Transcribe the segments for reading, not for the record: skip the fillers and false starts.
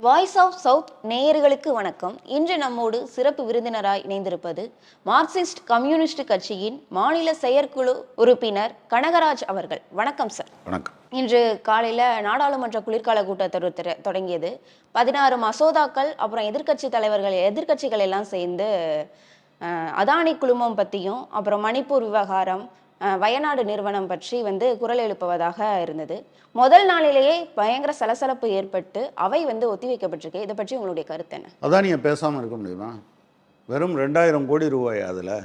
Voice of south நேயர்களுக்கு வணக்கம். இன்று நம்மோடு சிறப்பு விருந்தினராய் இணைந்திருப்பது மார்க்சிஸ்ட் கம்யூனிஸ்ட் கட்சியின் மாநில செயற்குழு உறுப்பினர் கனகராஜ் அவர்கள். வணக்கம் சார். வணக்கம். இன்று காலையில் நாடாளுமன்ற குளிர்கால கூட்டத்தொடர் தொடங்கியது. 16 மசோதாக்கள், அப்புறம் எதிர்க்கட்சிகள் எல்லாம் சேர்ந்து அதானி குழுமம் பற்றியும், அப்புறம் மணிப்பூர் விவகாரம், வயநாடு நிறுவனம் பற்றி குரல் எழுப்புவதாக இருந்தது. முதல் நாளிலேயே பயங்கர சலசலப்பு ஏற்பட்டு அவை ஒத்திவைக்கப்பட்டிருக்கு. இதை பற்றி உங்களுடைய கருத்து என்ன? அதானியை பேசாமல் இருக்க முடியுமா? வெறும் 2000 கோடி ரூபாய், அதில்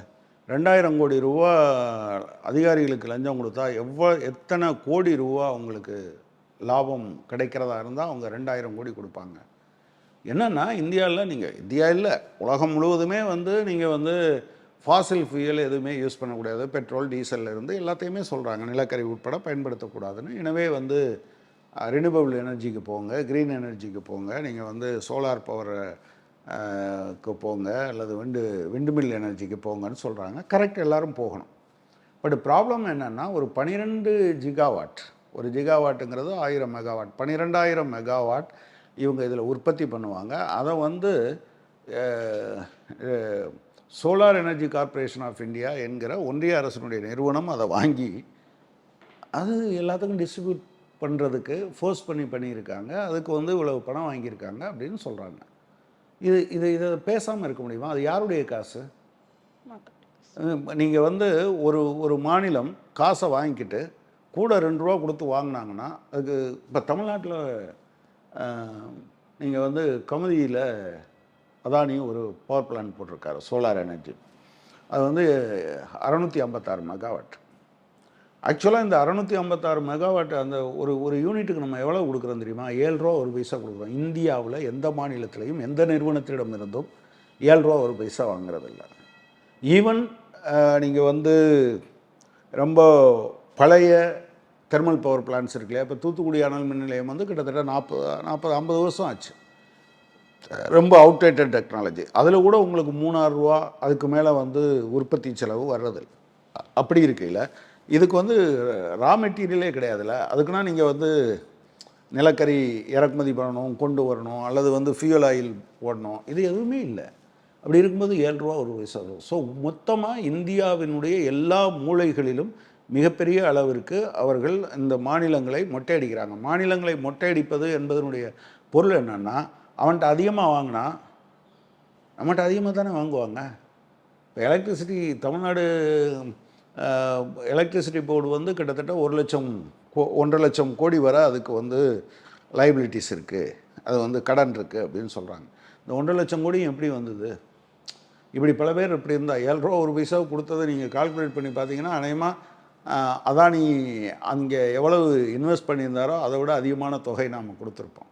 2000 கோடி ரூபா அதிகாரிகளுக்கு லஞ்சம் கொடுத்தா எத்தனை கோடி ரூபா அவங்களுக்கு லாபம் கிடைக்கிறதா இருந்தால் அவங்க 2000 கோடி கொடுப்பாங்க. என்னென்னா இந்தியா இல்லை, உலகம் முழுவதுமே நீங்கள் ஃபாசில் ஃபியூயல் எதுவுமே யூஸ் பண்ணக்கூடாது, பெட்ரோல் டீசலில் இருந்து எல்லாத்தையுமே சொல்கிறாங்க, நிலக்கரி உட்பட பயன்படுத்தக்கூடாதுன்னு. எனவே ரினியூவபிள் எனர்ஜிக்கு போங்க, க்ரீன் எனர்ஜிக்கு போங்க, நீங்கள் சோலார் பவருக்கு போங்க, அல்லது விண்டுமில் எனர்ஜிக்கு போங்கன்னு சொல்கிறாங்க. கரெக்ட், எல்லோரும் போகணும். பட் ப்ராப்ளம் என்னென்னா, ஒரு 12 ஜிகாவாட், ஒரு ஜிகாவாட்டுங்கிறது 1000 மெகாவாட், 12,000 மெகாவாட் இவங்க இதில் உற்பத்தி பண்ணுவாங்க. அதை solar energy corporation of India என்கிற ஒன்றிய அரசினுடைய நிறுவனம் அதை வாங்கி அது எல்லாத்துக்கும் டிஸ்ட்ரிபியூட் பண்ணுறதுக்கு ஃபோர்ஸ் பண்ணியிருக்காங்க. அதுக்கு இவ்வளவு பணம் வாங்கியிருக்காங்க அப்படின்னு சொல்கிறாங்க. இதை பேசாமல் இருக்க முடியுமா? அது யாருடைய காசு? நீங்கள் ஒரு மாநிலம் காசை வாங்கிக்கிட்டு கூட 2 ரூபா கொடுத்து வாங்கினாங்கன்னா, அதுக்கு இப்போ தமிழ்நாட்டில் நீங்கள் கமுதியில் அதானி ஒரு பவர் பிளான்ட் போட்டிருக்காரு, சோலார் எனர்ஜி. அது 656 மெகாவாட். ஆக்சுவலாக இந்த 656 மெகாவாட் அந்த ஒரு யூனிட்டுக்கு நம்ம எவ்வளோ கொடுக்குறோம் தெரியுமா? 7 ரூபா ஒரு பைசா கொடுக்குறோம். இந்தியாவில் எந்த மாநிலத்திலையும் எந்த நிறுவனத்திடம் இருந்தும் 7 ரூபா ஒரு பைசா வாங்குறதில்ல. ஈவன் நீங்கள் ரொம்ப பழைய தெர்மல் பவர் பிளான்ட்ஸ் இருக்கு இல்லையா, இப்போ தூத்துக்குடி அனல் மின் நிலையம் கிட்டத்தட்ட 40-50 வருஷம் ஆச்சு. ரொம்ப அவுடேட்டட் டெக்னாலஜி. அதில் கூட உங்களுக்கு 3000 ரூபா அதுக்கு மேலே உற்பத்தி செலவு வர்றது. அப்படி இருக்கையில் இதுக்கு ரா மெட்டீரியலே கிடையாதுல்ல. அதுக்குன்னா நீங்கள் நிலக்கரி இறக்குமதி பண்ணணும், கொண்டு வரணும், அல்லது ஃபியூல் ஆயில் போடணும், இது எதுவுமே இல்லை. அப்படி இருக்கும்போது 7 ரூபா ஒரு பைசா. ஸோ மொத்தமாக இந்தியாவினுடைய எல்லா மூலைகளிலும் மிகப்பெரிய அளவிற்கு அவர்கள் இந்த மாநிலங்களை மொட்டையடிக்கிறாங்க. மாநிலங்களை மொட்டையடிப்பது என்பதனுடைய பொருள் என்னென்னா, அவன்கிட்ட அதிகமாக வாங்கினா நம்மகிட்ட அதிகமாக தானே வாங்குவாங்க. இப்போ எலக்ட்ரிசிட்டி, தமிழ்நாடு எலக்ட்ரிசிட்டி போர்டு கிட்டத்தட்ட 1 லட்சம் கோடி வரை அதுக்கு லைபிலிட்டிஸ் இருக்குது, அது கடன் இருக்குது அப்படின்னு சொல்கிறாங்க. இந்த 1.5 லட்சம் கோடி எப்படி வந்தது? இப்படி பல பேர் இப்படி இருந்தால் 7 ரூபா ஒரு பைசாவை கொடுத்ததை நீங்கள் கால்குலேட் பண்ணி பார்த்தீங்கன்னா, அநேகமாக அதானி அங்கே எவ்வளவு இன்வெஸ்ட் பண்ணியிருந்தாரோ அதை விட அதிகமான தொகை நாம் கொடுத்துருப்போம்.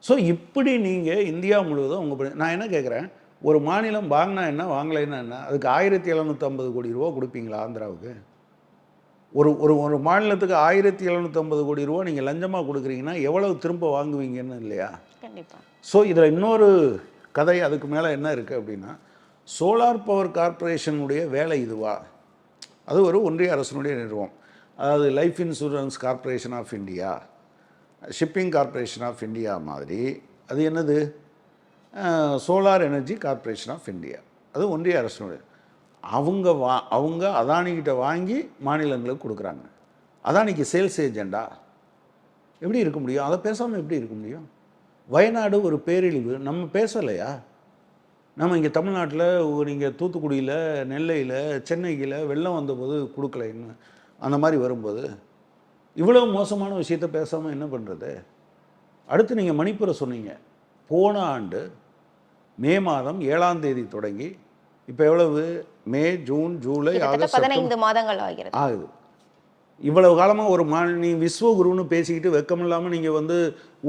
ஸோ இப்படி நீங்கள் இந்தியா முழுவதும் நான் என்ன கேட்குறேன், ஒரு மாநிலம் வாங்கினா என்ன, வாங்கலைன்னா என்ன, அதுக்கு 1750 கோடி ரூபா கொடுப்பீங்களா? ஆந்திராவுக்கு ஒரு மாநிலத்துக்கு 1750 கோடி ரூபா நீங்கள் லஞ்சமாக கொடுக்குறீங்கன்னா எவ்வளவு திரும்ப வாங்குவீங்கன்னு இல்லையா? கண்டிப்பாக. ஸோ இதில் இன்னொரு கதை அதுக்கு மேலே என்ன இருக்குது அப்படின்னா, சோலார் பவர் கார்ப்பரேஷனுடைய வேலை இதுவா? அது ஒரு ஒன்றிய அரசினுடைய நிறுவனம். அதாவது life insurance corporation of India, shipping corporation of India மாதிரி அது என்னது, solar energy corporation of India, அது ஒன்றிய அரசினுடைய. அவங்க அதானிக்கிட்ட வாங்கி மாநிலங்களுக்கு கொடுக்குறாங்க. அதானிக்கு சேல்ஸ் ஏஜெண்டா எப்படி இருக்க முடியும்? அதை பேசாமல் எப்படி இருக்க முடியும்? வயநாடு ஒரு பேரழிவு, நம்ம பேசலையா? நம்ம இங்கே தமிழ்நாட்டில் நீங்கள் தூத்துக்குடியில், நெல்லையில், சென்னையில் வெள்ளம் வந்தபோது கொடுக்கலைன்னு அந்த மாதிரி வரும்போது இவ்வளோ மோசமான விஷயத்த பேசாமல் என்ன பண்ணுறது? அடுத்து நீங்கள் மணிப்பூரை சொன்னீங்க. போன ஆண்டு மே மாதம் 7ஆம் தேதி தொடங்கி இப்போ எவ்வளவு, மே, ஜூன், ஜூலை, ஆகஸ்ட், 15 மாதங்கள் ஆகுது. இவ்வளவு காலமாக நீ விஸ்வகுருன்னு பேசிக்கிட்டு வெக்கம் இல்லாமல் நீங்கள்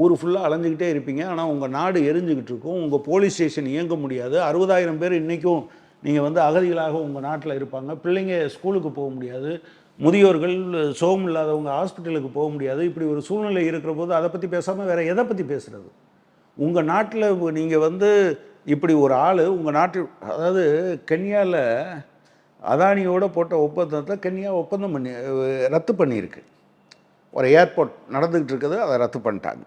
ஊர் ஃபுல்லாக அலைஞ்சிக்கிட்டே இருப்பீங்க. ஆனால் உங்கள் நாடு எரிஞ்சுக்கிட்டு இருக்கும், உங்கள் போலீஸ் ஸ்டேஷன் இயங்க முடியாது, 60,000 பேர் இன்றைக்கும் நீங்கள் அகதிகளாக உங்கள் நாட்டில் இருப்பாங்க, பிள்ளைங்க ஸ்கூலுக்கு போக முடியாது, முதியோர்கள் சோகம் இல்லாதவங்க ஹாஸ்பிட்டலுக்கு போக முடியாது. இப்படி ஒரு சூழ்நிலை இருக்கிற போது அதை பற்றி பேசாமல் வேறு எதை பற்றி பேசுகிறது? உங்கள் நாட்டில் நீங்கள் இப்படி ஒரு ஆள் உங்கள் நாட்டில், அதாவது கென்யாவில் அதானியோட போட்ட ஒப்பந்தத்தை கென்யா ரத்து பண்ணியிருக்கு. ஒரு ஏர்போர்ட் நடந்துக்கிட்டு இருக்குது, அதை ரத்து பண்ணிட்டாங்க.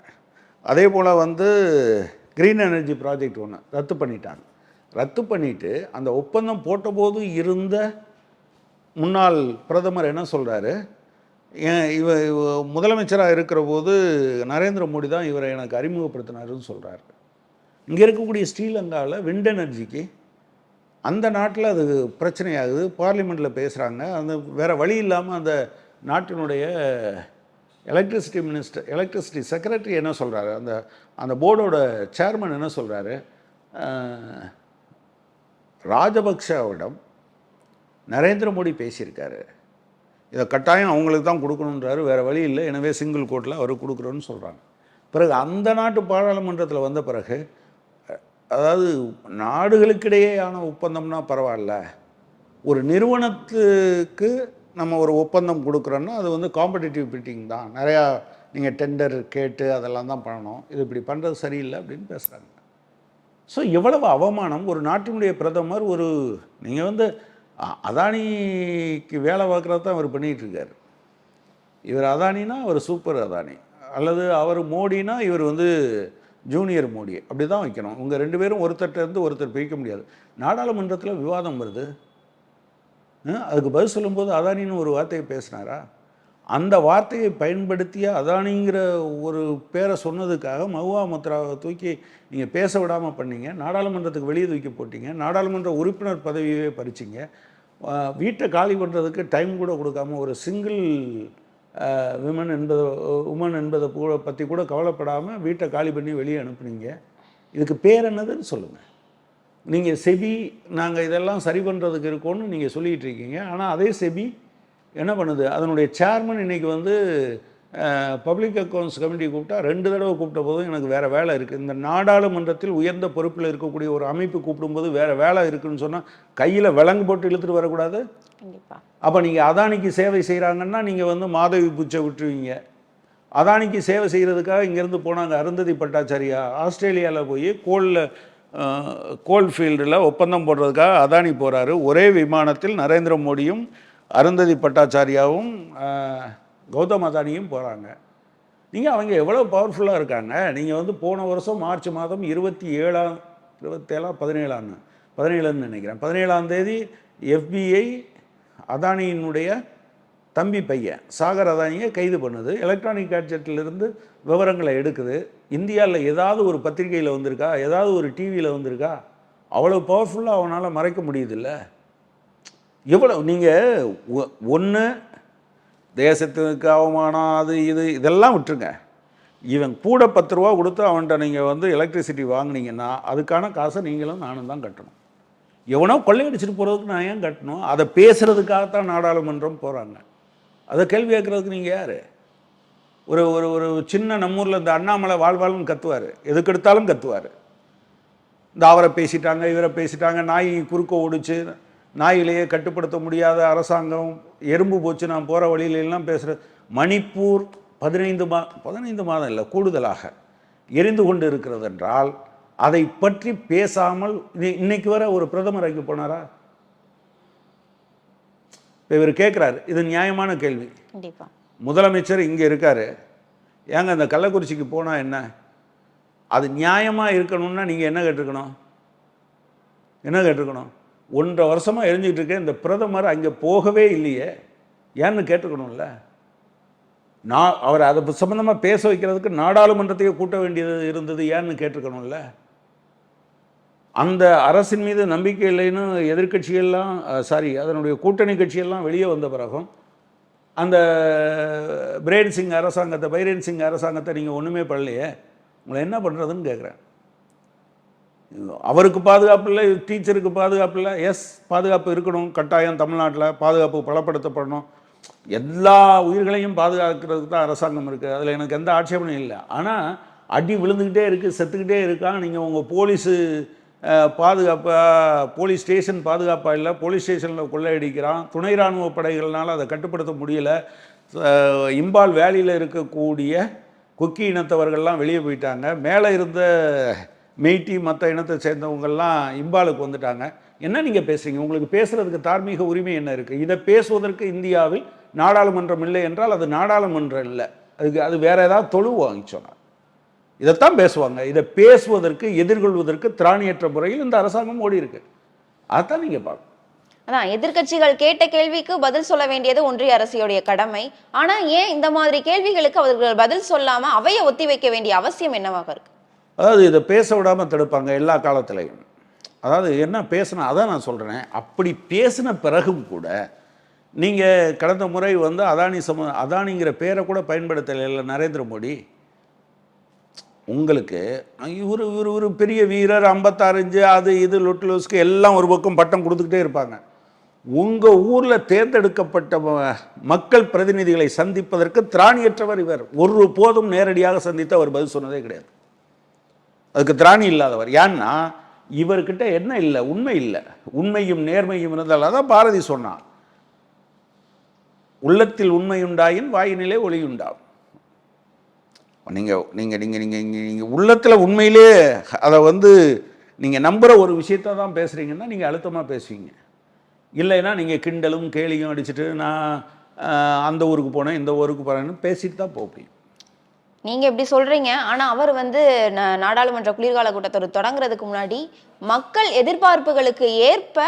அதே போல் வந்து க்ரீன் எனர்ஜி ப்ராஜெக்ட் ஒன்று ரத்து பண்ணிட்டாங்க. ரத்து பண்ணிவிட்டு அந்த ஒப்பந்தம் போட்டபோது இருந்த முன்னாள் பிரதமர் என்ன சொல்கிறாரு, இவ முதலமைச்சராக இருக்கிற போது நரேந்திர மோடி தான் இவரை எனக்கு அறிமுகப்படுத்தினாருன்னு சொல்கிறாரு. இங்கே இருக்கக்கூடிய ஸ்ரீலங்காவில் விண்ட் எனர்ஜிக்கு அந்த நாட்டில் அது பிரச்சனையாகுது, பார்லிமெண்ட்டில் பேசுகிறாங்க. அந்த வேறு வழி இல்லாமல் அந்த நாட்டினுடைய எலக்ட்ரிசிட்டி செக்ரட்டரி என்ன சொல்கிறாரு, அந்த போர்டோட சேர்மன் என்ன சொல்கிறாரு, ராஜபக்ஷவிடம் நரேந்திர மோடி பேசியிருக்காரு, இதை கட்டாயம் அவங்களுக்கு தான் கொடுக்கணுன்றாரு, வேறு வழி இல்லை, எனவே சிங்கிள் கோர்ட்டில் அவர் கொடுக்குறோன்னு சொல்கிறாங்க. பிறகு அந்த நாட்டு பாராளுமன்றத்தில் வந்த பிறகு, அதாவது நாடுகளுக்கிடையேயான ஒப்பந்தம்னா பரவாயில்ல, ஒரு நிறுவனத்துக்கு நம்ம ஒரு ஒப்பந்தம் கொடுக்குறோன்னா அது வந்து காம்படிட்டிவ் பிட்டிங் தான், நிறையா நீங்கள் டெண்டர் கேட்டு அதெல்லாம் தான் பண்ணணும், இது இப்படி பண்ணுறது சரியில்லை அப்படின்னு பேசுகிறாங்க. ஸோ எவ்வளவு அவமானம்! ஒரு நாட்டினுடைய பிரதமர் நீங்கள் வந்து அதானிக்கு வேலை பார்க்குறது தான் அவர் பண்ணிகிட்ருக்கார். இவர் அதானினா அவர் சூப்பர் அதானி, அல்லது அவர் மோடினா இவர் வந்து ஜூனியர் மோடி, அப்படி தான் வைக்கணும். உங்கள் 2 பேரும் ஒருத்தர்கிட்டருந்து ஒருத்தர் பிரிக்க முடியாது. நாடாளுமன்றத்தில் விவாதம் வருது, அதுக்கு பதில் சொல்லும்போது அதானின்னு ஒரு வார்த்தையை பேசினாரா? அந்த வார்த்தையை பயன்படுத்திய அதானிங்கிற ஒரு பேரை சொன்னதுக்காக மஹுவா மொத்ராவை தூக்கி நீங்கள் பேச விடாமல் பண்ணீங்க, நாடாளுமன்றத்துக்கு வெளியே தூக்கி போட்டீங்க, நாடாளுமன்ற உறுப்பினர் பதவியவே பறிச்சிங்க, வீட்டை காலி பண்ணுறதுக்கு டைம் கூட கொடுக்காம ஒரு சிங்கிள் உமன் என்பதை பற்றி கூட கவலைப்படாமல் வீட்டை காலி பண்ணி வெளியே அனுப்புனீங்க. இதுக்கு பேர் என்னதுன்னு சொல்லுங்கள். நீங்கள் செபி நாங்கள் இதெல்லாம் சரி பண்ணுறதுக்கு இருக்கோன்னு நீங்கள் சொல்லிகிட்டு இருக்கீங்க. ஆனால் அதே செபி என்ன பண்ணுது, அதனுடைய சேர்மன் இன்றைக்கி வந்து பப்ளிக் அக்கௌண்ட்ஸ் கமிட்டி கூப்பிட்டா 2 தடவை கூப்பிட்ட போதும் எனக்கு வேறு வேலை இருக்குது, இந்த நாடாளுமன்றத்தில் உயர்ந்த பொறுப்பில் இருக்கக்கூடிய ஒரு அமைப்பு கூப்பிடும்போது வேறு வேலை இருக்குதுன்னு சொன்னால் கையில் விலங்கு போட்டு இழுத்துட்டு வரக்கூடாது. அப்போ நீங்கள் அதானிக்கு சேவை செய்கிறாங்கன்னா நீங்கள் வந்து மாதவி பூச்சை விட்டுருவீங்க. அதானிக்கு சேவை செய்கிறதுக்காக இங்கேருந்து போனாங்க அருந்ததி பட்டாச்சாரியா, ஆஸ்திரேலியாவில் போய் கோல் ஃபீல்டில் ஒப்பந்தம் போடுறதுக்காக அதானி போகிறாரு. ஒரே விமானத்தில் நரேந்திர மோடியும் அருந்ததி பட்டாச்சாரியாவும் கௌதம் அதானியும் போகிறாங்க. நீங்கள் அவங்க எவ்வளோ பவர்ஃபுல்லாக இருக்காங்க. நீங்கள் வந்து போன வருஷம் மார்ச் மாதம் 17ன்னு நினைக்கிறேன், 17ஆம் தேதி FBI அதானியினுடைய தம்பி பையன் சாகர் அதானியை கைது பண்ணுது, எலக்ட்ரானிக் கேட்ஜெட்டிலிருந்து விவரங்களை எடுக்குது. இந்தியாவில் ஏதாவது ஒரு பத்திரிகையில் வந்திருக்கா, ஏதாவது ஒரு டிவியில் வந்திருக்கா? அவ்வளோ பவர்ஃபுல்லாக அவனால் மறைக்க முடியுதில்ல. எவ்வளோ நீங்கள் ஒன்று தேசத்துக்கு அவமானம், அது இதெல்லாம் விட்டுருங்க. இவன் கூட 10 ரூபா கொடுத்து அவன்கிட்ட நீங்கள் வந்து எலக்ட்ரிசிட்டி வாங்கினீங்கன்னா அதுக்கான காசை நீங்களும் நானும் தான் கட்டணும். எவனோ கொள்ளையடிச்சிட்டு போகிறதுக்கு நான் ஏன் கட்டணும்? அதை பேசுகிறதுக்காகத்தான் நாடாளுமன்றம் போகிறாங்க. அதை கேள்வி கேட்குறதுக்கு நீங்கள் யார்? ஒரு ஒரு ஒரு சின்ன நம்மூரில் இந்த அண்ணாமலை வாழ்வாள்னு கத்துவார், எதுக்கு எடுத்தாலும் கத்துவார். இந்த அவரை பேசிட்டாங்க, இவரை பேசிட்டாங்க, நாய் குறுக்க ஓடிச்சு, நாயிலேயே கட்டுப்படுத்த முடியாத அரசாங்கம், எறும்பு போச்சு நான் போகிற வழியிலெல்லாம் பேசுகிற. மணிப்பூர் 15 மாதம் இல்லை கூடுதலாக எரிந்து கொண்டு இருக்கிறது என்றால் அதை பற்றி பேசாமல் இன்னைக்கு வர ஒரு பிரதமர் அங்கே போனாரா? இப்போ இவர் கேட்குறாரு, இது நியாயமான கேள்வி. முதலமைச்சர் இங்கே இருக்கார், ஏங்க அந்த கள்ளக்குறிச்சிக்கு போனால் என்ன? அது நியாயமாக இருக்கணும்னா நீங்கள் என்ன கேட்டிருக்கணும்? 1.5 வருஷமாக எரிஞ்சிக்கிட்டு இருக்கேன், இந்த பிரதமர் அங்கே போகவே இல்லையே ஏன்னு கேட்டுக்கணும்ல. அவர் அதை சம்மந்தமாக பேச வைக்கிறதுக்கு நாடாளுமன்றத்தையே கூட்ட வேண்டியது இருந்தது, ஏன்னு கேட்டிருக்கணும்ல. அந்த அரசின் மீது நம்பிக்கை இல்லைன்னு எதிர்கட்சியெல்லாம் அதனுடைய கூட்டணி கட்சியெல்லாம் வெளியே வந்த பிறகும் அந்த பைரேன் சிங் அரசாங்கத்தை நீங்கள் ஒன்றுமே பண்ணலையே, உங்களை என்ன பண்ணுறதுன்னு கேட்குறேன். அவருக்கு பாதுகாப்பு இல்லை, டீச்சருக்கு பாதுகாப்பு இல்லை. எஸ், பாதுகாப்பு இருக்கணும் கட்டாயம், தமிழ்நாட்டில் பாதுகாப்பு பலப்படுத்தப்படணும், எல்லா உயிர்களையும் பாதுகாக்கிறதுக்கு தான் அரசாங்கம் இருக்குது, அதில் எனக்கு எந்த ஆட்சேபனையும் இல்லை. ஆனால் அடி விழுந்துக்கிட்டே இருக்குது, செத்துக்கிட்டே இருக்கான். நீங்கள் உங்கள் போலீஸு போலீஸ் ஸ்டேஷன் பாதுகாப்பாக இல்லை, போலீஸ் ஸ்டேஷனில் கொள்ளையடிக்கிறான், துணை இராணுவ படைகள்னால் அதை கட்டுப்படுத்த முடியலை. இம்பால் வேலியில் இருக்கக்கூடிய குக்கி இனத்தவர்கள்லாம் வெளியே போயிட்டாங்க, மேலே இருந்த மெய்ட்டி மற்ற இனத்தை சேர்ந்தவங்கள்லாம் இம்பாலுக்கு வந்துட்டாங்க. என்ன நீங்கள் பேசுகிறீங்க? உங்களுக்கு பேசுகிறதுக்கு தார்மீக உரிமை என்ன இருக்குது? இதை பேசுவதற்கு இந்தியாவில் நாடாளுமன்றம் இல்லை என்றால் அது நாடாளுமன்றம் இல்லை, அது வேறு ஏதாவது தொழு வாங்கி சொன்னார். இதைத்தான் பேசுவாங்க. இதை பேசுவதற்கு, எதிர்கொள்வதற்கு திராணியற்ற முறையில் இந்த அரசாங்கம் ஓடி இருக்கு. அதான் நீங்க பார்க்கணும். அதான் எதிர்க்கட்சிகள் கேட்ட கேள்விக்கு பதில் சொல்ல வேண்டியது ஒன்றிய அரசுடைய கடமை. ஆனா ஏன் இந்த மாதிரி கேள்விகளுக்கு அவர்கள் பதில் சொல்லாம அவையை ஒத்தி வைக்க வேண்டிய அவசியம் என்னவாக இருக்கு? அதாவது இதை பேச விடாம தடுப்பாங்க எல்லா காலத்திலையும். அதாவது என்ன பேசினா அதான் நான் சொல்றேன். அப்படி பேசின பிறகும் கூட நீங்க கடந்த முறை வந்து அதானிங்கிற பேரை கூட பயன்படுத்தல நரேந்திர மோடி. உங்களுக்கு இவர் இவர் ஒரு பெரிய வீரர், 56 இன்ச்சு, அது இது லொட்டுலோஸ்க்கு எல்லாம் ஒரு பக்கம் பட்டம் கொடுத்துக்கிட்டே இருப்பாங்க. உங்கள் ஊரில் தேர்ந்தெடுக்கப்பட்ட மக்கள் பிரதிநிதிகளை சந்திப்பதற்கு திராணியற்றவர் இவர். ஒரு போதும் நேரடியாக சந்தித்து அவர் பதில் சொன்னதே கிடையாது. அதுக்கு திராணி இல்லாதவர். ஏன்னா இவர்கிட்ட என்ன இல்லை, உண்மை இல்லை. உண்மையும் நேர்மையும் இருந்தால் அதான் பாரதி சொன்னான், உள்ளத்தில் உண்மை உண்டாயின் வாயினிலே ஒளி உண்டாகும். நீங்கள் உள்ளத்தில் உண்மையிலே அதை வந்து நீங்கள் நம்புகிற ஒரு விஷயத்தை தான் பேசுகிறீங்கன்னா நீங்கள் அழுத்தமாக பேசுவீங்க. இல்லைன்னா நீங்கள் கிண்டலும் கேலியும் அடிச்சுட்டு நான் அந்த ஊருக்கு போனேன் இந்த ஊருக்கு போகிறேன்னு பேசிட்டு தான் போக முடியும். நீங்க இப்படி சொல்றீங்க. ஆனா அவர் வந்து நாடாளுமன்ற குளிர்கால கூட்டத்தொடர் தொடங்குறதுக்கு முன்னாடி மக்கள் எதிர்பார்ப்புகளுக்கு ஏற்ப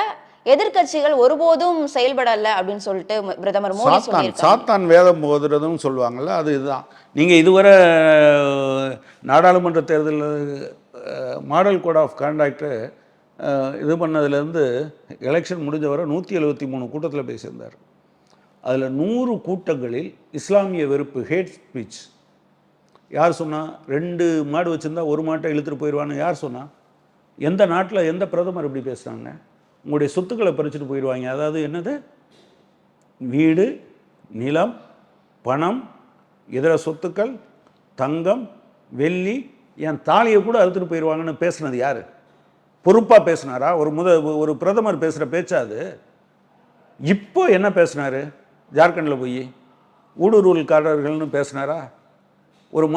எதிர்க்கட்சிகள் ஒருபோதும் செயல்படல அப்படின்னு சொல்லிட்டு பிரதமர் மோடி சொல்லியிருக்காங்க. சாத்தான் வேதம் போதுறதும் சொல்லுவாங்கல்ல, அது இதுதான். நீங்கள் இதுவரை நாடாளுமன்ற தேர்தலில் மாடல் கோட் ஆஃப் கான்டாக்டு இது பண்ணதுலேருந்து எலெக்ஷன் முடிஞ்ச வரை 173 கூட்டத்தில் பேசியிருந்தார். அதில் 100 கூட்டங்களில் இஸ்லாமிய வெறுப்பு, ஹேட் ஸ்பீச். யார் சொன்னால் 2 மாடு வச்சுருந்தா ஒரு மாட்டை இழுத்துட்டு போயிடுவான்னு யார் சொன்னால்? எந்த நாட்டில் எந்த பிரதமர் இப்படி பேசுகிறாங்க? உங்களுடைய சொத்துக்களை பறிச்சுட்டு போயிடுவாங்க. அதாவது என்னது, வீடு, நிலம், பணம், இதர சொத்துக்கள், தங்கம், வெள்ளி, என் தாலியை கூட அறுத்துட்டு போயிடுவாங்கன்னு பேசுனது யார்? பொறுப்பாக பேசினாரா? ஒரு பிரதமர் பேசுகிற பேச்சா அது? இப்போ என்ன பேசினார்? ஜார்க்கண்டில் போய் ஊடுருவல்காரர்கள்னு பேசினாரா? ஒரு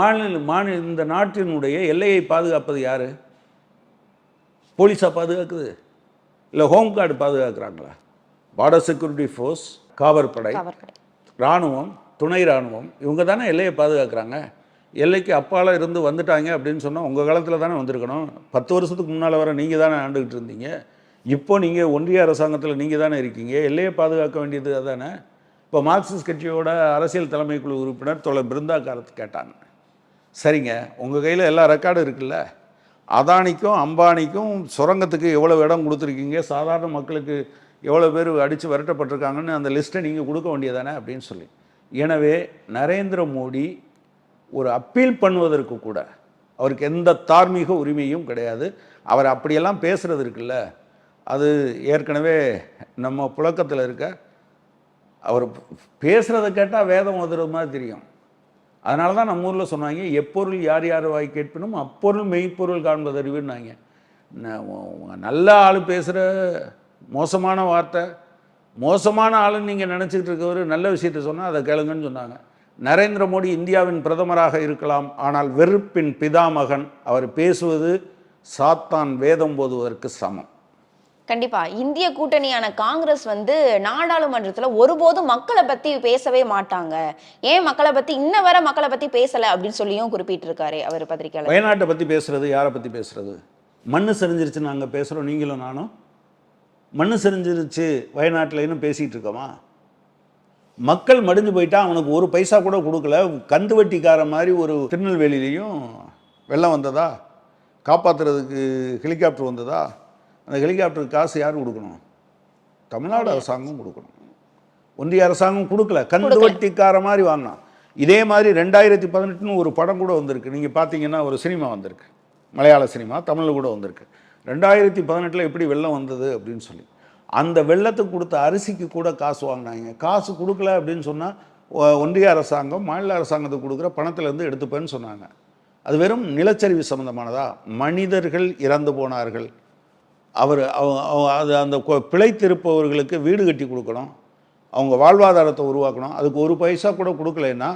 இந்த நாட்டினுடைய எல்லையை பாதுகாப்பது யார்? போலீஸாக பாதுகாக்குது இல்லை ஹோம் கார்டு பாதுகாக்கிறாங்களா? பார்டர் செக்யூரிட்டி ஃபோர்ஸ், காவற்படை, இராணுவம், துணை இராணுவம், இவங்க தானே எல்லையை பாதுகாக்கிறாங்க. எல்லைக்கு அப்பால் இருந்து வந்துட்டாங்க அப்படின்னு சொன்னால் உங்கள் காலத்தில் தானே வந்திருக்கணும். 10 வருஷத்துக்கு முன்னால் வர நீங்கள் தானே ஆண்டுகிட்டு இருந்தீங்க. இப்போ நீங்கள் ஒன்றிய அரசாங்கத்தில் நீங்கள் தானே இருக்கீங்க. எல்லையை பாதுகாக்க வேண்டியது அதானே. இப்போ மார்க்சிஸ்ட் கட்சியோட அரசியல் தலைமைக்குழு உறுப்பினர் தோழர் பிருந்தா காரத் கேட்டாங்க, சரிங்க உங்கள் கையில் எல்லா ரெக்கார்டும் இருக்குல்ல, அதானிக்கும் அம்பானிக்கும் சுரங்கத்துக்கு எவ்வளோ இடம் கொடுத்துருக்கீங்க, சாதாரண மக்களுக்கு எவ்வளோ பேர் அடித்து விரட்டப்பட்டிருக்காங்கன்னு அந்த லிஸ்ட்டை நீங்கள் கொடுக்க வேண்டியதானே அப்படின்னு சொல்லி. எனவே நரேந்திர மோடி ஒரு அப்பீல் பண்ணுவதற்கு கூட அவருக்கு எந்த தார்மீக உரிமையும் கிடையாது. அவர் அப்படியெல்லாம் பேசுகிறது இருக்குல்ல, அது ஏற்கனவே நம்ம புழக்கத்தில் இருக்க. அவர் பேசுகிறத கேட்டால் வேதம் ஓதுற மாதிரி தெரியும். அதனால தான் நம்ம ஊரில் சொன்னாங்க, எப்பொருள் யார் யார் வாய் கேட்பினும் அப்பொருள் மெய்ப்பொருள் காண்பது அறிவுன்னாங்க. நல்ல ஆள் பேசுகிற மோசமான வார்த்தை, மோசமான ஆளுன்னு நீங்கள் நினச்சிக்கிட்டு இருக்கவர் நல்ல விஷயத்தை சொன்னால் அதை கேளுங்கன்னு சொன்னாங்க. நரேந்திர மோடி இந்தியாவின் பிரதமராக இருக்கலாம், ஆனால் வெறுப்பின் பிதாமகன். அவர் பேசுவது சாத்தான் வேதம் போதுவதற்கு சமம். கண்டிப்பா இந்திய கூட்டணியான காங்கிரஸ் வந்து நாடாளுமன்றத்துல ஒருபோதும் மக்களை பத்தி பேசவே மாட்டாங்க. ஏன் மக்களை பத்தி இன்ன வரை மக்களை பத்தி பேசல அப்படின்னு சொல்லியும் குறிப்பிட்டிருக்காரு அவர் பத்திரிகையாளர். வயநாட்டை பத்தி பேசுறது யாரை பத்தி பேசுறது? மண்ணு சரிஞ்சிருச்சு நாங்க பேசுறோம், நீங்களும் நானும் மண்ணு சரிஞ்சிருச்சு வயநாட்டில் இன்னும் பேசிட்டு இருக்கோமா? மக்கள் மடிஞ்சு போயிட்டா அவனுக்கு ஒரு பைசா கூட கொடுக்கல. கந்து வட்டிக்கார மாதிரி ஒரு திருநெல்வேலியிலையும் வெள்ளம் வந்ததா, காப்பாற்றுறதுக்கு ஹெலிகாப்டர் வந்ததா, அந்த ஹெலிகாப்டருக்கு காசு யார் கொடுக்கணும்? தமிழ்நாடு அரசாங்கம் கொடுக்கணும். ஒன்றிய அரசாங்கம் கொடுக்கல, கந்து வட்டிக்கார மாதிரி வாங்கினான். இதே மாதிரி 2018 ஒரு படம் கூட வந்திருக்கு. நீங்கள் பார்த்தீங்கன்னா ஒரு சினிமா வந்திருக்கு, மலையாள சினிமா, தமிழில் கூட வந்திருக்கு. 2018 எப்படி வெள்ளம் வந்தது அப்படின்னு சொல்லி. அந்த வெள்ளத்துக்கு கொடுத்த அரிசிக்கு கூட காசு வாங்கினாங்க. காசு கொடுக்கல அப்படின்னு சொன்னால் ஒன்றிய அரசாங்கம் மாநில அரசாங்கத்துக்கு கொடுக்குற பணத்திலேருந்து எடுத்துப்பேன்னு சொன்னாங்க. அது வெறும் நிலச்சரிவு சம்மந்தமானதா? மனிதர்கள் இறந்து போனார்கள். அது அந்த பிழைத்திருப்பவர்களுக்கு வீடு கட்டி கொடுக்கணும், அவங்க வாழ்வாதாரத்தை உருவாக்கணும். அதுக்கு ஒரு பைசா கூட கொடுக்கலைன்னா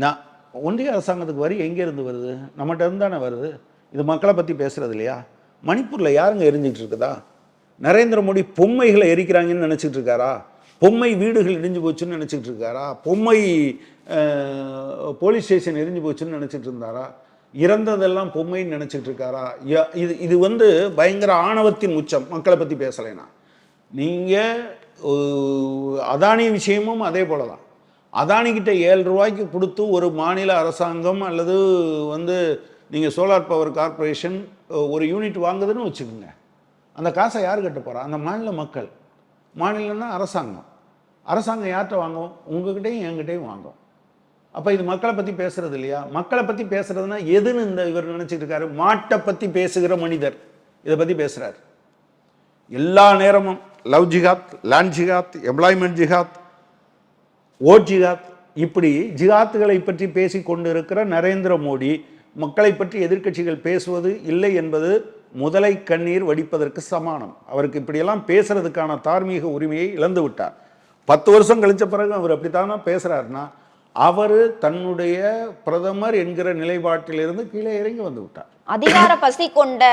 நான் ஒன்றிய அரசாங்கத்துக்கு வரி எங்கேருந்து வருது? நம்மகிட்ட இருந்து தானே வருது. இது மக்களை பற்றி பேசுகிறது இல்லையா? மணிப்பூரில் யாருங்க எரிஞ்சிக்கிட்டு இருக்குதா? நரேந்திர மோடி பொம்மைகளை எரிக்கிறாங்கன்னு நினச்சிட்டு இருக்காரா? பொம்மை வீடுகள் எரிஞ்சு போச்சுன்னு நினச்சிட்டு இருக்காரா? பொம்மை போலீஸ் ஸ்டேஷன் எரிஞ்சு போச்சுன்னு நினச்சிட்டு இருந்தாரா? இறந்ததெல்லாம் பொம்மைன்னு நினச்சிட்டு இருக்காரா? இது இது வந்து பயங்கர ஆணவத்தின் உச்சம். மக்களை பற்றி பேசலைன்னா நீங்கள் அதானி விஷயமும் அதே போல தான். அதானிக்கிட்ட 7 ரூபாய்க்கு கொடுத்து ஒரு மாநில அரசாங்கம் அல்லது வந்து நீங்கள் சோலார் பவர் கார்பரேஷன் ஒரு யூனிட் வாங்குதுன்னு வச்சுக்கோங்க. அந்த காசை யார் கட்ட போகிறா? அந்த மாநில மக்கள். மாநிலம்னா அரசாங்கம். அரசாங்கம் யார்கிட்ட வாங்கும்? உங்ககிட்டையும் என்கிட்டையும் வாங்கும். அப்போ இது மக்களை பற்றி பேசுறது இல்லையா? மக்களை பற்றி பேசுறதுன்னா எதுன்னு இந்த இவர் நினச்சிட்டு இருக்காரு? மாட்டை பற்றி பேசுகிற மனிதர் இதை பற்றி பேசுகிறார். எல்லா நேரமும் லவ் ஜிகாத், லேண்ட் ஜிகாத், எம்ப்ளாய்மெண்ட் ஜிகாத், ஓட் ஜிகாத், இப்படி ஜிகாத்துகளை பற்றி பேசி கொண்டு இருக்கிற நரேந்திர மோடி மக்களை பற்றி எதிர்க்கட்சிகள் பேசுவது இல்லை என்பது முதலை கண்ணீர் வடிப்பதற்கு சமானம். அவருக்கு இப்படியெல்லாம் பேசுறதுக்கான தார்மீக உரிமையை இழந்து விட்டார். 10 வருஷம் கழிச்ச பிறகு அவர் அப்படித்தானா பேசுறாருன்னா அவர் தன்னுடைய பிரதமர் என்கிற நிலைப்பாட்டிலிருந்து கீழே இறங்கி வந்து விட்டார். அதிகார பசி கொண்ட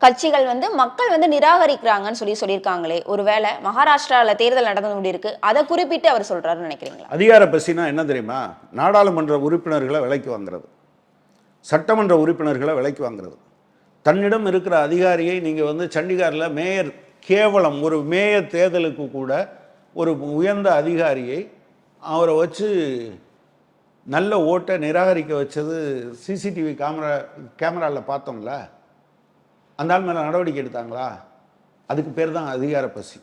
கட்சிகள் வந்து மக்கள் வந்து நிராகரிக்கிறாங்கன்னு சொல்லியிருக்காங்களே, ஒருவேளை மகாராஷ்டிரால தேர்தல் நடந்து கொண்டிருக்கு, அதை குறிப்பிட்டு அவர் சொல்றாருன்னு நினைக்கிறீங்களா? அதிகார பசினா என்ன தெரியுமா? நாடாளுமன்ற உறுப்பினர்களை விலைக்கு வாங்குறது, சட்டமன்ற உறுப்பினர்களை விலைக்கு வாங்குறது. தன்னிடம் இருக்கிற அதிகாரியை நீங்கள் வந்து சண்டிகாரில் மேயர், கேவலம் ஒரு மேயர் தேர்தலுக்கு கூட ஒரு உயர்ந்த அதிகாரியை அவரை வச்சு நல்ல ஓட்டை நிராகரிக்க வச்சது சிசிடிவி கேமராவில் பார்த்தோம்ல. அந்த ஆள் மேலே நடவடிக்கை எடுத்தாங்களா? அதுக்கு பேர் தான் அதிகார பசி.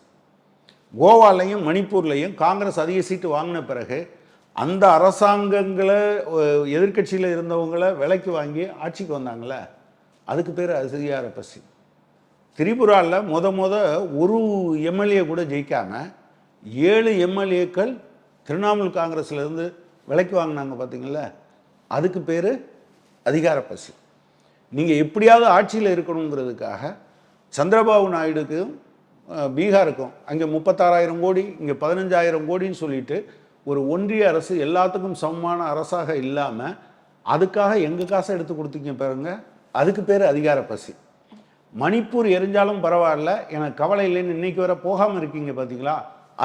கோவாலையும் மணிப்பூர்லையும் காங்கிரஸ் அதிக சீட்டு வாங்கின பிறகு அந்த அரசாங்கங்களை எதிர்கட்சியில் இருந்தவங்களை விலைக்கு வாங்கி ஆட்சிக்கு வந்தாங்களே, அதுக்கு பேர் அதிகார பசி. திரிபுராவில் ஒரு எம்எல்ஏ கூட ஜெயிக்காமல் 7 எம்எல்ஏக்கள் திரிணாமுல் காங்கிரஸ்லேருந்து விலைக்கு வாங்கினாங்க பார்த்தீங்களா, அதுக்கு பேர் அதிகார பசி. நீங்கள் எப்படியாவது ஆட்சியில் இருக்கணுங்கிறதுக்காக சந்திரபாபு நாயுடுக்கும் பீகாருக்கும் அங்கே 36,000 கோடி, இங்கே 15,000 கோடின்னு சொல்லிட்டு ஒரு ஒன்றிய அரசு எல்லாத்துக்கும் சமமான அரசாக இல்லாமல் அதுக்காக எங்கள் காசை எடுத்து கொடுத்தீங்க பாருங்க, அதுக்கு பேர் அதிகார பசி. மணிப்பூர் எரிஞ்சாலும் பரவாயில்ல, எனக்கு கவலை இல்லைன்னு இன்னைக்கு வர போகாமல் இருக்கீங்க பார்த்தீங்களா,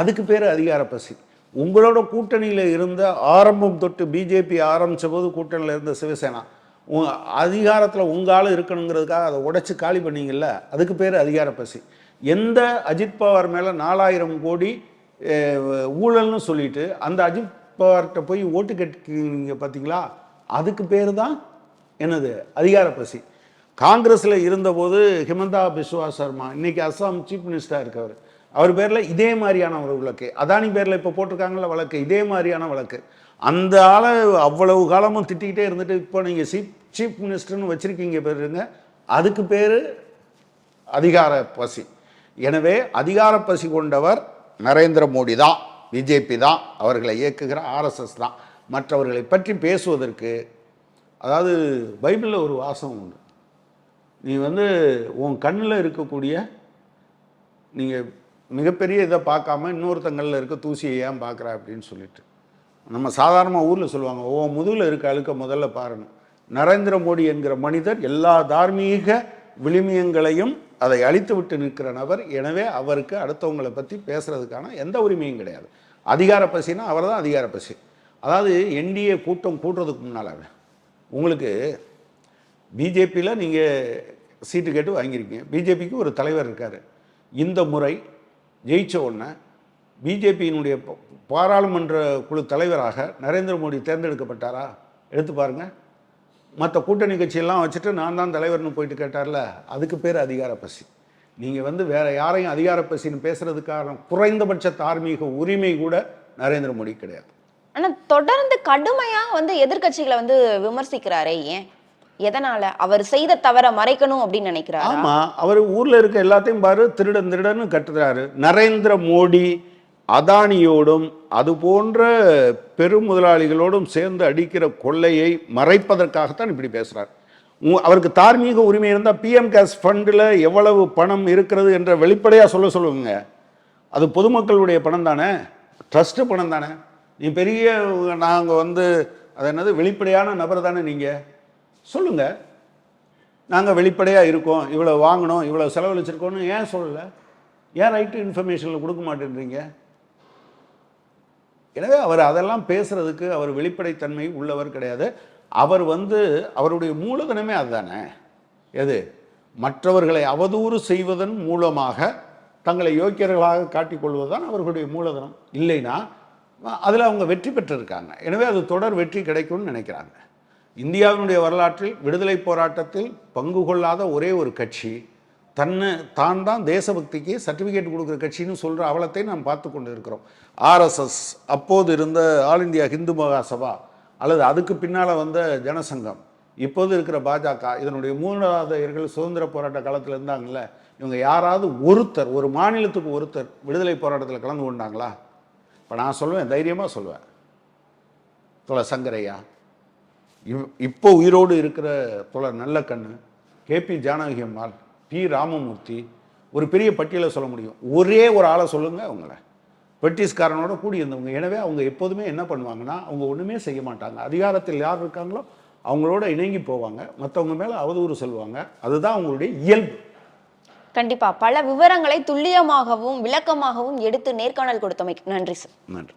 அதுக்கு பேர் அதிகார பசி. உங்களோட கூட்டணியில் இருந்த ஆரம்பம் தொட்டு பிஜேபி ஆரம்பித்த போது கூட்டணியில் இருந்த சிவசேனா அதிகாரத்தில் உங்களால் இருக்கணுங்கிறதுக்காக அதை உடைச்சி காலி பண்ணீங்கல்ல, அதுக்கு பேர் அதிகார பசி. எந்த அஜித் பவார் மேலே 4,000 கோடி ஊழல்னு சொல்லிட்டு அந்த அஜித் பவார்கிட்ட போய் ஓட்டு கேட்குறீங்க பார்த்தீங்களா, அதுக்கு பேர் தான் என்னது அதிகார பசி. காங்கிரஸில் இருந்தபோது ஹிமந்தா பிஸ்வா சர்மா இன்னைக்கு அஸ்ஸாம் சீஃப் மினிஸ்டராக இருக்கவர், அவர் பேரில் இதே மாதிரியான ஒரு வழக்கு, அதானி பேரில் இப்போ போட்டிருக்காங்கள வழக்கு, இதே மாதிரியான வழக்கு. அந்த ஆளை அவ்வளவு காலமும் திட்டிக்கிட்டே இருந்துட்டு இப்போ நீங்கள் சீஃப் மினிஸ்டர்னு வச்சுருக்கீங்க பேருங்க, அதுக்கு பேர் அதிகார பசி. எனவே அதிகார பசி கொண்டவர் நரேந்திர மோடி தான், பிஜேபி தான், அவர்களை இயக்குகிற ஆர்எஸ்எஸ் தான். மற்றவர்களை பற்றி பேசுவதற்கு, அதாவது பைபிளில் ஒரு வாசகம் உண்டு, நீ வந்து உன் கண்ணில் இருக்கக்கூடிய நீங்கள் மிகப்பெரிய இதை பார்க்காம இன்னொருத்தங்களில் இருக்க தூசியை ஏன் பார்க்குற அப்படின்னு சொல்லிட்டு. நம்ம சாதாரணமாக ஊரில் சொல்லுவாங்க, ஓ முதுகில் இருக்க அழுக்க முதல்ல பாருங்க. நரேந்திர மோடி என்கிற மனிதர் எல்லா தார்மீக விழுமியங்களையும் அதை அழித்து விட்டு நிற்கிற நபர். எனவே அவருக்கு அடுத்தவங்களை பற்றி பேசுறதுக்கான எந்த உரிமையும் கிடையாது. அதிகார பசினா அவர் தான் அதிகார பசி. அதாவது என்டிஏ கூட்டம் கூட்டுறதுக்கு முன்னால் உங்களுக்கு பிஜேபியில் நீங்கள் சீட்டு கேட்டு வாங்கியிருக்கீங்க, பிஜேபிக்கு ஒரு தலைவர் இருக்கார். இந்த முறை ஜெயிச்ச உடனே பிஜேபியினுடைய பாராளுமன்ற குழு தலைவராக நரேந்திர மோடி தேர்ந்தெடுக்கப்பட்டாரா? எடுத்து பாருங்கள். மற்ற கூட்டணி கட்சியெல்லாம் வச்சுட்டு நான் தான் தலைவர்னு போயிட்டு கேட்டார்ல, அதுக்கு பேர் அதிகார பசி. நீங்கள் வந்து வேறு யாரையும் அதிகார பசின்னு பேசுகிறதுக்கான குறைந்தபட்ச தார்மீக உரிமை கூட நரேந்திர மோடி கிடையாது. ஆனால் தொடர்ந்து கடுமையாக வந்து எதிர்கட்சிகளை வந்து விமர்சிக்கிறாரே, ஏன், எதனால? அவர் செய்த தவற மறைக்கணும் அப்படின்னு நினைக்கிறாரு. ஆமா, அவர் ஊர்ல இருக்க எல்லாத்தையும் பாரு திருடன் திருடன்னு கட்டுறாரு. நரேந்திர மோடி அதானியோடும் அது போன்ற பெரும் முதலாளிகளோடும் சேர்ந்து அடிக்கிற கொள்ளையை மறைப்பதற்காகத்தான் இப்படி பேசுறார். அவருக்கு தார்மீக உரிமை இருந்தால் பிஎம் கேர்ஸ் ஃபண்டில் எவ்வளவு பணம் இருக்கிறது என்ற வெளிப்படையாக சொல்லுங்க. அது பொதுமக்களுடைய பணம் தானே, ட்ரஸ்ட் பணம் தானே. நீ பெரிய நாங்கள் வந்து அது என்னது வெளிப்படையான நபர் தானே, நீங்கள் சொல்லுங்க, நாங்கள் வெளிப்படையாக இருக்கோம், இவ்வளோ வாங்கினோம், இவ்வளோ செலவழிச்சிருக்கோன்னு ஏன் சொல்லலை? ஏன் ரைட்டு இன்ஃபர்மேஷனில் கொடுக்க மாட்டேன்றீங்க? எனவே அவர் அதெல்லாம் பேசுறதுக்கு அவர் வெளிப்படைத்தன்மை உள்ளவர் கிடையாது. அவர் அவருடைய மூலதனமே அதுதானே. எது? மற்றவர்களை அவதூறு செய்வதன் மூலமாக தங்களை யோக்கியர்களாக காட்டிக்கொள்வதுதான் அவர்களுடைய மூலதனம். இல்லைன்னா அதில் அவங்க வெற்றி பெற்றிருக்காங்க. எனவே அது தொடர் வெற்றி கிடைக்கும்னு நினைக்கிறாங்க. இந்தியாவினுடைய வரலாற்றில் விடுதலை போராட்டத்தில் பங்கு கொள்ளாத ஒரே ஒரு கட்சி தான் தான் தேசபக்திக்கு சர்டிஃபிகேட் கொடுக்குற கட்சின்னு சொல்கிற அவலத்தை நாம் பார்த்து கொண்டு இருக்கிறோம். ஆர்எஸ்எஸ், அப்போது இருந்த ஆல் இந்தியா ஹிந்து மகாசபா, அல்லது அதுக்கு பின்னால் வந்த ஜனசங்கம், இப்போது இருக்கிற பாஜக, இதனுடைய மூலாதாரர்கள் சுதந்திர போராட்ட காலத்தில் இருந்தாங்கல்ல, இவங்க யாராவது ஒருத்தர், ஒரு மாநிலத்துக்கு ஒருத்தர் விடுதலை போராட்டத்தில் கலந்து கொண்டாங்களா? இப்போ நான் சொல்லுவேன், தைரியமாக சொல்லுவேன், தோழர் சங்கரையா, இப்போ உயிரோடு இருக்கிற தோழர் நல்லக்கண்ணு, கேபி ஜானகி அம்மாள், பி ராமமூர்த்தி, ஒரு பெரிய பட்டியலை சொல்ல முடியும். ஒரே ஒரு ஆளை சொல்லுங்க அவங்கள, பிரிட்டிஷ்காரனோட கூடி இருந்தவங்க. எனவே அவங்க எப்போதுமே என்ன பண்ணுவாங்கன்னா, அவங்க ஒன்றுமே செய்ய மாட்டாங்க. அதிகாரத்தில் யார் இருக்காங்களோ அவங்களோட இணங்கி போவாங்க, மற்றவங்க மேலே அவதூறு சொல்லுவாங்க. அதுதான் அவங்களுடைய இயல்பு. கண்டிப்பா பல விவரங்களை துல்லியமாகவும் விளக்கமாகவும் எடுத்து நேர்காணல் கொடுத்தமைக்கு நன்றி சார். நன்றி.